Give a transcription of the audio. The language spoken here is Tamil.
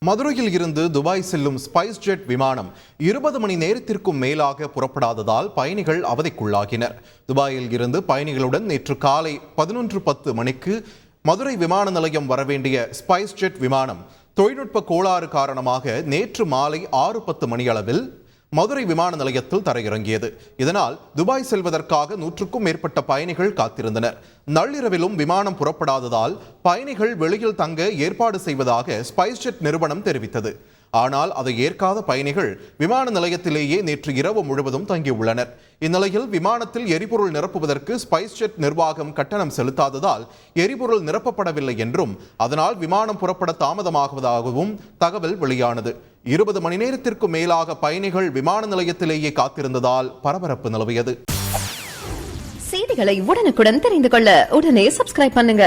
மதுரையில் இருந்து துபாய் செல்லும் ஸ்பைஸ் ஜெட் விமானம் 20 மணி நேரத்திற்கும் மேலாக புறப்படாததால் பயணிகள் அவதிக்குள்ளாகினர். துபாயில் இருந்து பயணிகளுடன் நேற்று காலை 11:10 மணிக்கு மதுரை விமான நிலையம் வரவேண்டிய ஸ்பைஸ் ஜெட் விமானம் தொழில்நுட்ப கோளாறு காரணமாக நேற்று மாலை 6:10 மணியளவில் மதுரை விமான நிலையத்தில் தரையிறங்கியது. இதனால் துபாய் செல்வதற்காக 100க்கும் மேற்பட்ட பயணிகள் காத்திருந்தனர். நள்ளிரவிலும் விமானம் புறப்படாததால் பயணிகள் வெளியில் தங்க ஏற்பாடு செய்வதாக ஸ்பைஸ் ஜெட் நிறுவனம் தெரிவித்தது. ஆனால் அதை ஏற்காத பயணிகள் விமான நிலையத்திலேயே நேற்று இரவு முழுவதும் தங்கியுள்ளனர். இந்நிலையில் விமானத்தில் எரிபொருள் நிரப்புவதற்கு ஸ்பைஸ் ஜெட் நிர்வாகம் கட்டணம் செலுத்தாததால் எரிபொருள் நிரப்பப்படவில்லை என்றும் அதனால் விமானம் புறப்பட தாமதமாகுவதாகவும் தகவல் வெளியானது. 20 மணி நேரத்திற்கு மேலாக பயணிகள் விமான நிலையத்திலேயே காத்திருந்ததால் பரபரப்பு நிலவியது. செய்திகளை உடனுக்குடன் தெரிந்து கொள்ள உடனே சப்ஸ்கிரைப் பண்ணுங்க.